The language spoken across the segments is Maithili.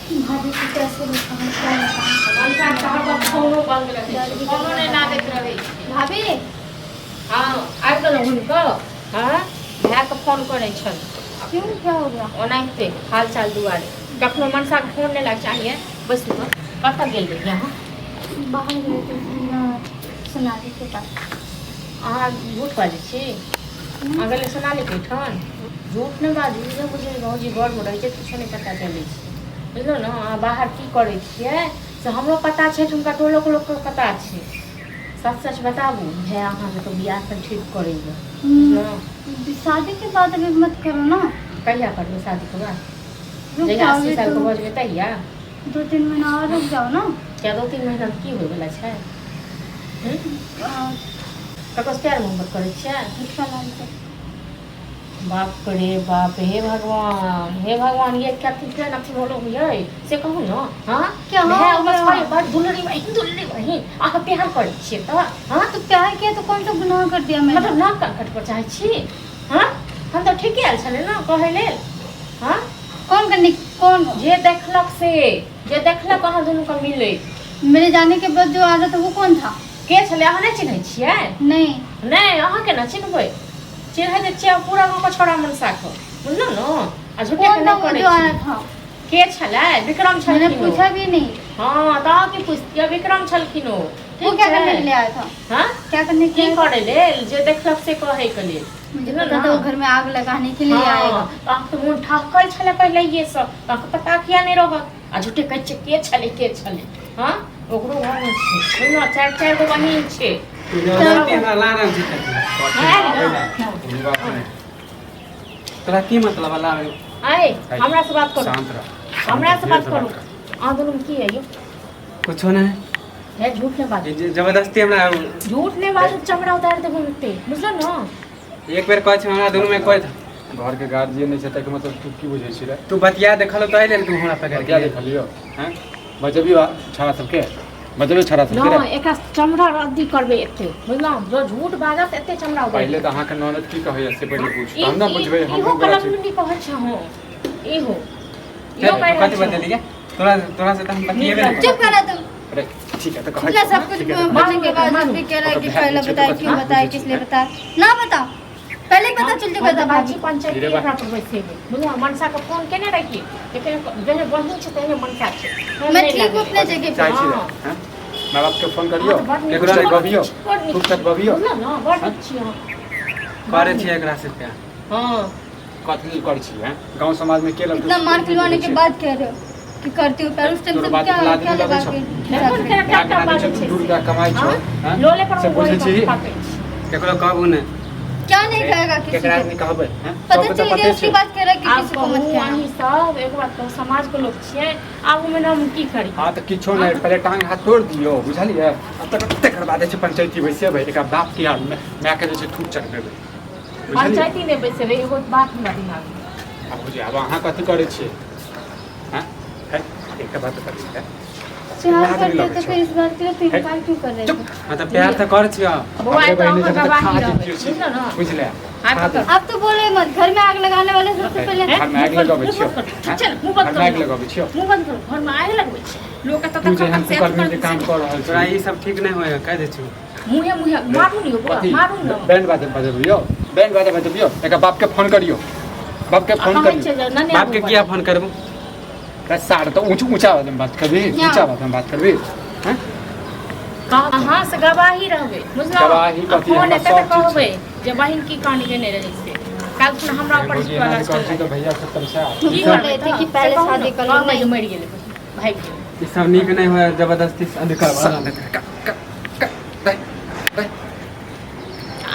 भाभी को कैसे बताऊं क्या बताऊं। मनसा साहब फोनो बंद रखे फोनो ने ना देख रहे भाभी हां आइ गेल हुनको हां भैया के फोन करे छन क्यों क्या हो गया। ओनाहिते हाल चाल दुआरे कखनो मनसा के फोन नहीं लग चाहिए बस कत गेल रही यहाँ बाहर गए थे सोनाली के पास। अहाँ झूठ बाजै छी अगले सोनाली के ठन झूठ नहीं बाजू जे बुझे भौजी घर में रहे किछो नहीं पता चले बुझलो ना अहाँ बाहर की करे छियै से हमरो पता छै हुनका टोलो के लोग के पता छै सच सच बताबू है अहाँ के तो बियाह पर ठीक करेगा शादी के बाद अभी मत करो ना। कहिया करबे शादी के बाद रुक जहिया जाओ 80 साल के भऽ जेबै तहिया 2-3 महीना और रुक जाओ ना। क्या 2-3 महीना में की होय वाला छै ककरो से प्यार मोहब्बत करे छियै इसका नाम से बाप रे बाप हे भगवान ये क्या ठीक है नथी बोलो ये से कहू ना हां क्या हो है गया? बस भाई बड़ दुलरी वही आहा प्यार करे छियै त हां तो प्यार किया तो कौन सा गुनाह कर दिया मैंने। मतलब ना कट पर चाहे छी हां हम तो ठीक आयल छले ना कहे लेल हां कौन करने कौन जे देखलक अहाँ दुनू के मिले मेरे जाने के बाद जो आ रहा था वो कौन था। के छले अहाँ नहीं चिन्है छियै नहीं नहीं अहाँ केना चिन्हबै चिन्है जे छियै पूरा गाँव के छोड़ा मनसा को बुझलो ना आ झूठे के कौन था नहीं वो करे जो आ रहा था। के छले विक्रम मैंने छलखिन पूछा भी नहीं। हाँ ता की पूछतिया विक्रम छलखिन ओ वो क्या करने के लिए आया था। हां क्या करने के की लिए करे लेल जे देखलक से कहे के लेल मुझे पता था वो घर में आग लगाने के लिए आएगा। हाँ तो मुंह ठहकल छले पहले ये सब ताके पता किया नहीं रहत आ झूठे कहै छै के छले हां ओकरो घर में छै सुनो चार गो बहिन छै तोरा की मतलब अल्लाह आए हमरा से बात करो शांत रह हमरा से बात करो आ दोनों में की है यो कुछ होना है झूठ नहीं बात जबरदस्ती हमरा झूठ नहीं बात चमड़ा उतार दे बोलते बुझलो ना एक बेर कहै छै हमरा दुनू में कोइ घर के गार्जियन नहीं छै मतलब तू की बुझे छी रे तू बतिया देखल तो आइले तू हमरा पकड़ क्या के देखलियो हैं बजबियो छाड़ा सबके बजबियो छाड़ा सबके ना रे एक चमड़ा रद्दी करबे एते बुझलो जो झूठ बाजत एते चमड़ा उतार पहले तो अहाँ के ननद की कहै से पहले पूछ हम ना बुझबे हम इहो गलत कलम छी मुंडी कहै छ हो इहो कथि बता दिया तोरा से तो हम बतिएबे नहीं चुप करा तुम। अरे ठीक है तो ठीक है कहै सब कुछ बोलने के बाद फिर कह रहा है कि पहले बताया क्यों बताया किस लिए बताया ना बताओ पहले पता चल चुका था बाजी भाजी। पंचायत धीरे के बात। एकरा पर बैठे बुझलो मनसा के फोन केने रखी लेकिन जने बहिन छै तेने मनसा छै फोन मैं नहीं ठीक हूँ लगे। अपने जगह पे। चाहे छी हाँ। हैं मां बाप के फोन करियो हाँ, बड़ नीक केकरो से छै, गबियो बड़ नीक खूब छै। तक गबियो बुझलो ना बड़ नीक छी हम करे छी एकरा से प्यार हां कथी कर छी हैं गांव समाज में के लग इतना मार खिलवाने के बाद कह रहे हो कि करती हूँ पर उस टाइम तोरा सब बात क्या खिला क्या देने लगा लगे के देखो केना क्या टाटा करा बाजै छै छै 2 रुपया कमाई छौ हाँ? हैं लोले पर से बुझे छी केकरो कहबू ने क्या नहीं कहेगा किसी केकरा को। नहीं कहबै हैं पता सब तो चल गया पते उसकी छै बात कह रहा है कि आप किसी को मत कहू कहना। अहीं सब एक बात कहू समाज के लोग छियै आगू में हम की करी हां तो किछो नहीं पहले टांग हाथ तोड़ दियो बुझलिए अब तक तकर बाद छै पंचायती वैसे भाई एक बाप की हाल में मैं के जे छै थूक चढ़बेबै बुझलिए पंचायती ने बैसे एगो बात हमरा दिमाग में अब बुझिए अब अहाँ कथी करे छियै हैं है एक बात कर छी प्यार करते तो फिर इस बात के लिए फिर इनकार क्यों कर रहे थे। मतलब प्यार तो कर छियो बौआ हमरे तो बहिनी अहाँ जब तक गवाही खा रहबै जेतियो छी बुझलो ना बुझले हाथ पकड़ आप तो बोले मत घर में आग लगाने वाले सबसे पहले हैं? घर में आग लगाबै छियो चल मुंह बंद घर में आग कर लगाबै छियो मुंह बंद कर घर में आग लगबै छै लोग के तू तक जे हम कर्मी के काम कर रहल तोरा छी ई सब ठीक नहीं होएगा कह दे छी मुंहे मारू नहीं बौआ कथी मारू ना बैंड बाजे बजबियो बैंड बाजे बजबियो एक बाप के फोन करियो बाप के फोन करियो बाप के किया फोन करबू सार तो ऊंचा आवाज में बात करबी ऊंचा आवाज में बात करबी हैं कहाँ से गवाही रहबै बुझलो गवाही कथी फोन हमरा एते सब तक चीज कहबै जे बहिन की कहानी केने रही से काल खुना हमरा ऊपर बुझिए वाला ना चल कहै छी तो भैया खत्म से की बोल करबै रहे थे तऽ? कि पहले से कहू शादी ना, कर लो, कहबै नहीं। जे मरि गेलै भागि गेलै ई सब नीक नहीं होए जबरदस्ती अधिकार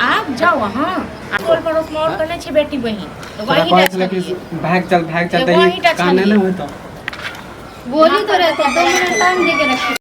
आप जाओ हाँ टोल पड़ोस में और कने छै बेटी बहिन तो तोरा वही कहै छले कि भाग चल एगो तही ईटा काम छलिए। नहीं होतो बोल ही तो रहे थे 2 मिनट टाइम दे के रखिए।